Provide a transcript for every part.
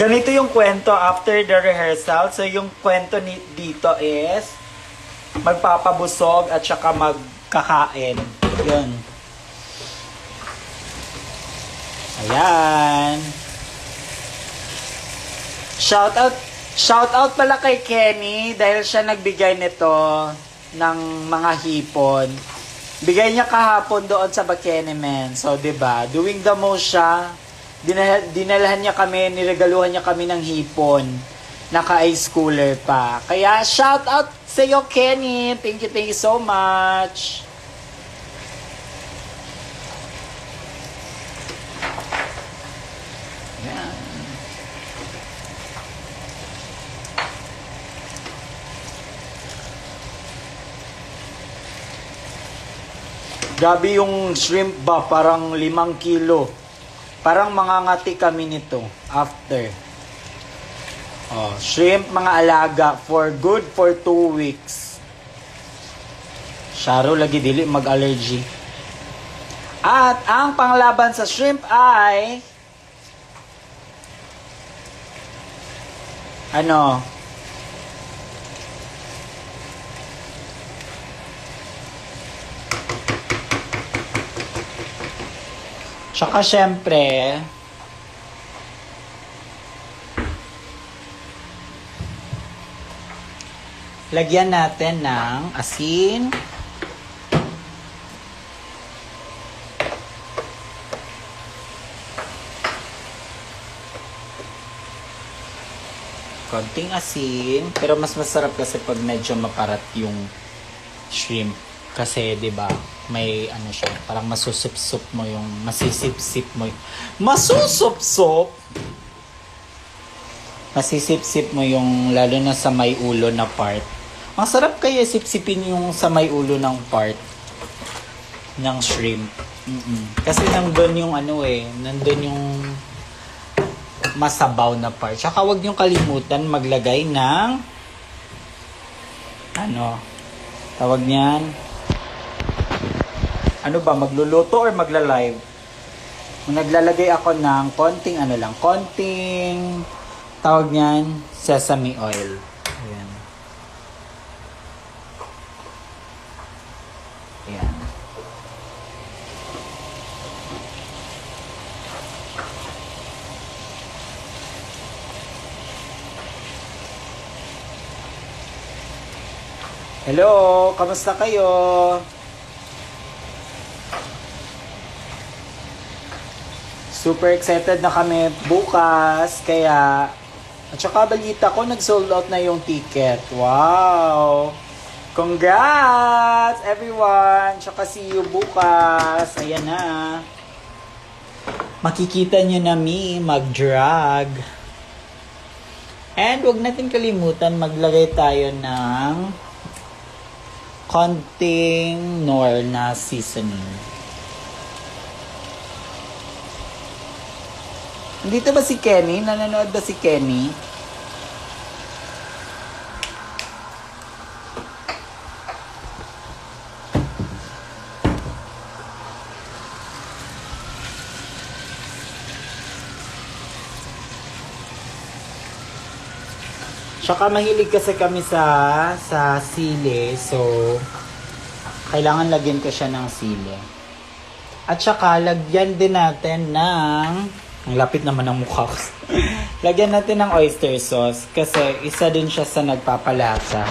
Ganito yung kwento after the rehearsal. So yung kwento dito is magpapabusog at saka magkakain. Yun. Ayan. Shout out pala kay Kenny dahil siya nagbigay nito ng mga hipon. Bigay niya kahapon doon sa Bakenemen. So, 'di ba? Doing the most siya. Dinalahan niya kami, niregaluhan niya kami ng hipon. Naka-ice cooler pa. Kaya shout out sa iyo, Kenny. Thank you so much. Yan. Grabe yung shrimp ba, parang 5 kilo. Parang mangangati kami nito after. Oh, shrimp mga alaga for 2 weeks. Sharo lagi dili mag-allergy. At ang panglaban sa shrimp ay ano? Tsaka syempre, lagyan natin ng asin, konting asin, pero mas masarap kasi pag medyo maparat yung shrimp. Kasi, 'di ba, may ano siya, parang masusupsup mo yung masisipsip mo. Masisipsip mo yung lalo na sa may ulo na part. Masarap kaya sipsipin yung sa may ulo ng part ng shrimp. Kasi nandun yung ano nandun yung masabaw na part. Tsaka huwag niyong kalimutan maglagay ng ano, tawag niyan, ano ba, magluluto or magla-live? Naglalagay ako ng konting tawag niyan, sesame oil. Ayan. Ayan. Hello, kamusta kayo? Super excited na kami bukas, kaya at saka balita ko nag-sold out na yung ticket. Wow! Congrats everyone! Tsaka see you bukas. Ayan na. Makikita nyo na me mag-drag. And wag natin kalimutan maglagay tayo ng konting Knorr na seasoning. Dito ba si Kenny? Nanonood ba si Kenny? Tsaka mahilig kasi kami sa sili. So, kailangan lagyan ko siya ng sili. At saka, lagyan din natin ng... Ang lapit naman ng mukha ko. Lagyan natin ng oyster sauce kasi isa din siya sa nagpapalasa.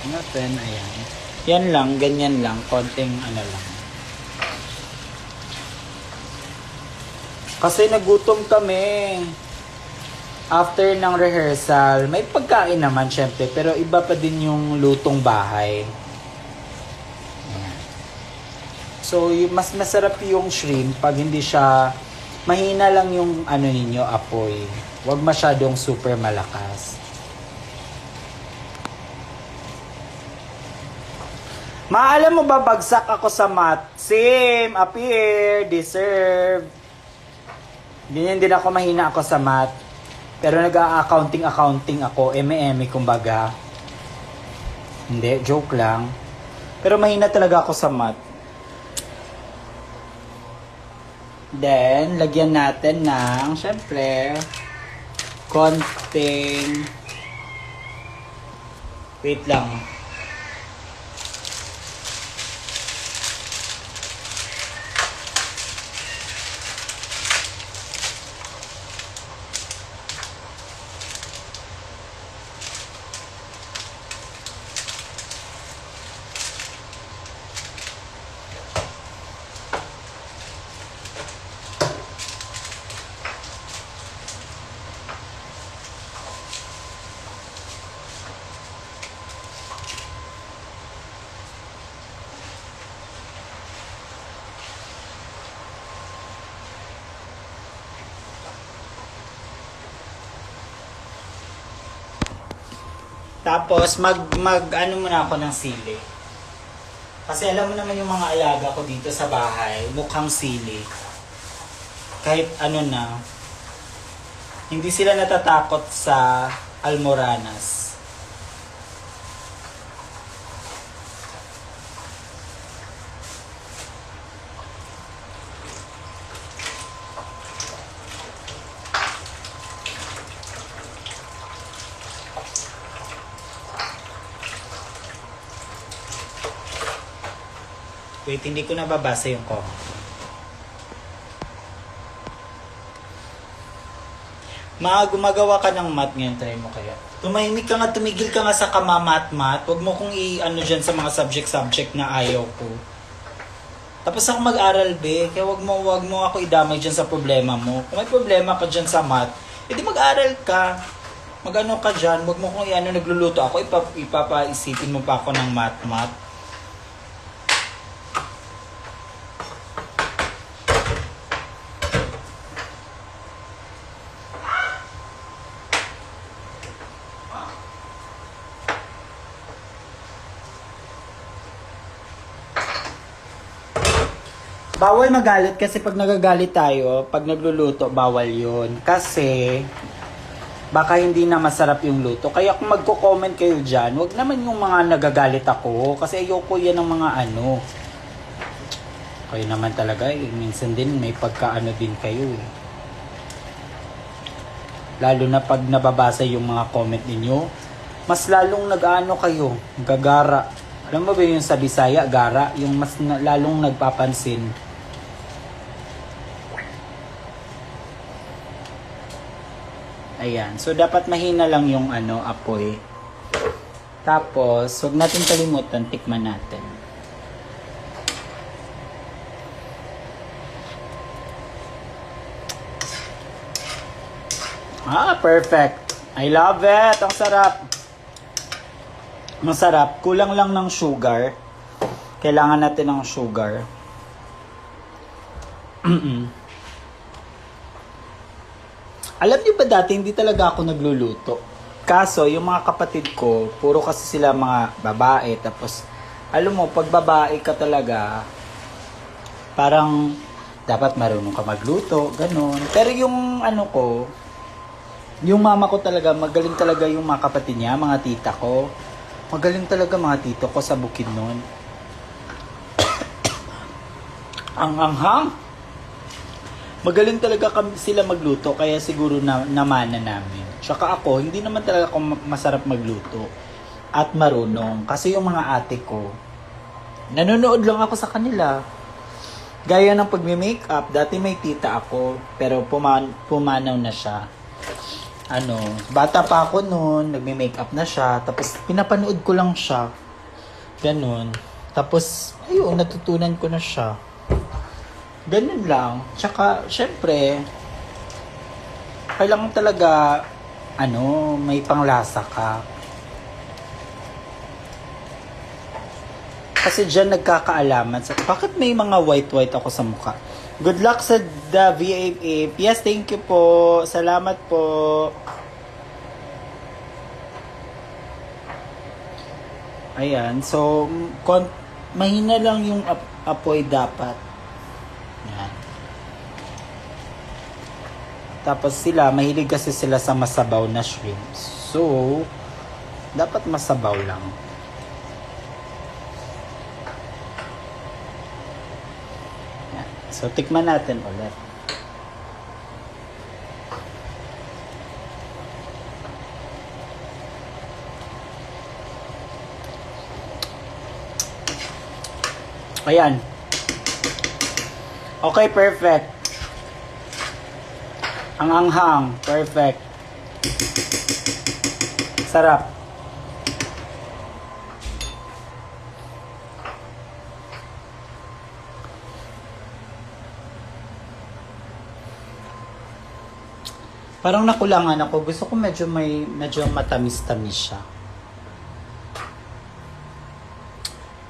Natin, ayan. Yan lang, ganyan lang. Konting ano lang. Kasi nagutom kami. After ng rehearsal, may pagkain naman syempre. Pero iba pa din yung lutong bahay. So, mas masarap yung shrimp pag hindi siya, mahina lang yung ano ninyo, apoy. Huwag masyadong super malakas. Maalam mo ba, bagsak ako sa math? Same, up here, deserve. Ganyan din ako, mahina ako sa math. Pero nag-accounting ako, eme kumbaga. Hindi, joke lang. Pero mahina talaga ako sa math. Then, lagyan natin ng, syempre, konting, wait lang. Tapos, ano muna ako ng sili. Kasi alam mo naman yung mga alaga ko dito sa bahay, mukhang sili. Kahit ano na, hindi sila natatakot sa almoranas. Wait, hindi ko nababasa yung comment. Gumagawa ka ng mat ngayon, try mo kaya. Tumahimik ka nga, tumigil ka nga sa kamamat-mat. Huwag mo kong i-ano dyan sa mga subject na ayaw ko. Tapos ako mag-aral, be. Kaya wag mo ako idamay dyan sa problema mo. Kung may problema ka dyan sa mat, edi mag-aral ka. Mag-ano ka dyan. Wag mo kong nagluluto ako. Ipapaisipin mo pa ako ng mat-mat. Bawal magalit kasi pag nagagalit tayo, pag nagluluto, bawal yun. Kasi, baka hindi na masarap yung luto. Kaya kung magko-comment kayo dyan, wag naman yung mga nagagalit ako. Kasi ayoko yan ng mga ano. Kayo naman talaga minsan din may pagkaano din kayo eh. Lalo na pag nababasa yung mga comment ninyo, mas lalong nag-ano kayo, gagara. Alam mo ba yung sa Bisaya, gara? Yung mas lalong nagpapansin. Ayan. So, dapat mahina lang yung apoy. Tapos, huwag natin kalimutan, tikman natin. Perfect. I love it. Ang sarap. Masarap. Kulang lang ng sugar. Kailangan natin ng sugar. Alam niyo ba dati, hindi talaga ako nagluluto. Kaso, yung mga kapatid ko, puro kasi sila mga babae. Tapos, alam mo, pag babae ka talaga, parang dapat marunong ka magluto, ganun. Pero yung yung mama ko talaga, magaling talaga yung mga kapatid niya, mga tita ko. Magaling talaga mga tito ko sa Bukidnon. Ang anghang. Magaling talaga sila magluto, kaya siguro namana namin. Tsaka ako, hindi naman talaga ako masarap magluto at marunong. Kasi yung mga ate ko, nanonood lang ako sa kanila. Gaya ng pagme-makeup, dati may tita ako, pero pumanaw na siya. Bata pa ako noon, nagme-makeup na siya, tapos pinapanood ko lang siya. Ganun. Tapos, ayun, natutunan ko na siya. Ganun lang. Tsaka, syempre, kailangan talaga, may panglasa ka. Kasi dyan nagkakaalaman. Bakit may mga white-white ako sa mukha? Good luck sa the VAF. Yes, thank you po. Salamat po. Ayan. So, mahina lang yung apoy dapat. Yan. Tapos mahilig kasi sila sa masabaw na shrimp. So, dapat masabaw lang. Yan. So, tikman natin ulit. Ayan. Okay, perfect. Ang anghang, perfect. Sarap. Parang nakulangan ako. Gusto ko medyo matamis-tamis siya.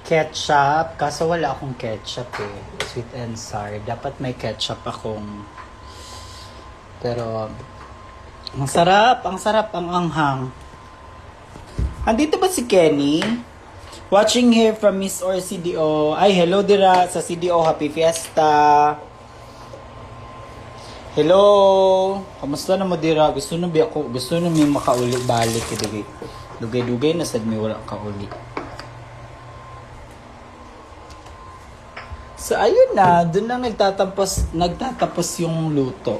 Ketchup. Kaso wala akong ketchup eh. Sweet and sour. Dapat may ketchup akong... Pero... Ang sarap, ang anghang. Andito ba si Kenny? Watching here from Miss Or CDO. Ay, hello dira sa CDO. Happy Fiesta. Hello. Kamusta na mo dira? Gusto na may makauli balik. Dugay-dugay na sad may wala kauli. So, ayun na. Doon na nagtatapos yung luto.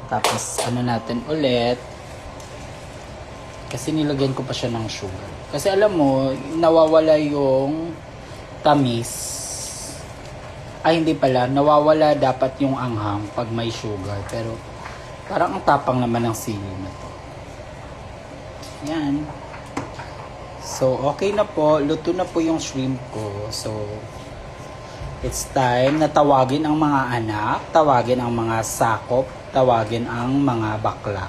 Tapos, ano natin ulit. Kasi nilagyan ko pa siya ng sugar. Kasi alam mo, nawawala yung tamis. Ay, hindi pala. Nawawala dapat yung anghang pag may sugar. Pero, parang ang tapang naman ng sili na to. Yan. So, okay na po. Luto na po yung shrimp ko. So, it's time na tawagin ang mga anak, tawagin ang mga sakop, tawagin ang mga bakla.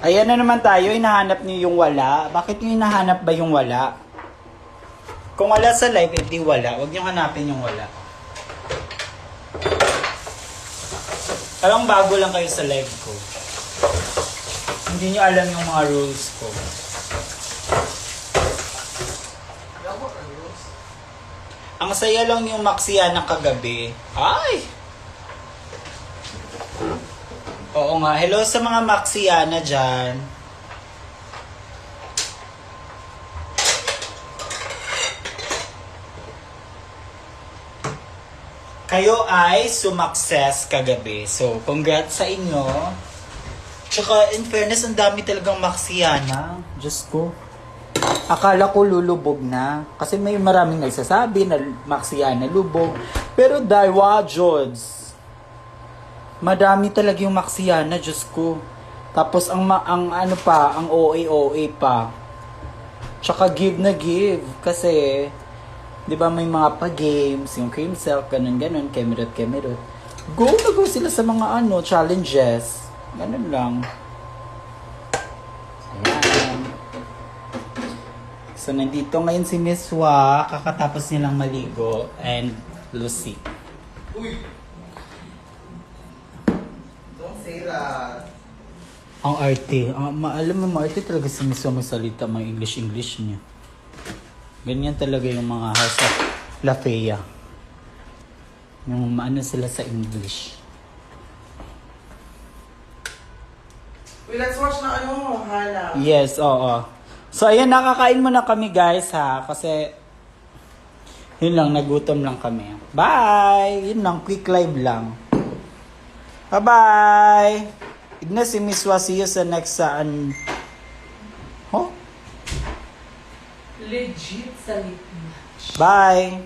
Ayan na naman tayo. Hinahanap niyo yung wala. Bakit niyo hinahanap ba yung wala? Kung wala sa live, hindi wala. Huwag niyo hanapin yung wala. Parang bago lang kayo sa live ko. Hindi nyo alam yung mga rules ko. Ang saya lang yung Maxiana kagabi. Ay! Oo nga. Hello sa mga Maxiana dyan. Kayo ay sumakses kagabi. So, congrats sa inyo. Tsaka, in fairness, ang dami talagang Maxiana. Diyos ko. Akala ko lulubog na. Kasi may maraming nagsasabi na Maxiana lubog. Pero dahil Jods. Madami talaga yung Maxiana, Diyos ko. Tapos, ang OA pa. Tsaka give na give. Kasi... Di ba may mga pa-games, yung cream silk, ganun, kemerot. Go na go sila sa mga challenges. Ganun lang. Ayan. So, nandito ngayon si Miss Wa, kakatapos nilang maligo, and Lucy. Uy! Don't say that. Ang arte. Alam mo, maarte talaga si Miss Wa magsalita, mga English niya. Ganyan talaga yung mga House of La Fea. Yung maano sila sa English. Wait, let's watch na Hana. Yes, oo. So, ayan, nakakain muna kami guys ha. Kasi, yun lang, nagutom lang kami. Bye! Yun lang, quick live lang. Bye-bye! Ignas si Miss Wa, see you sa next saan. Huh? Legit sa lip. Bye!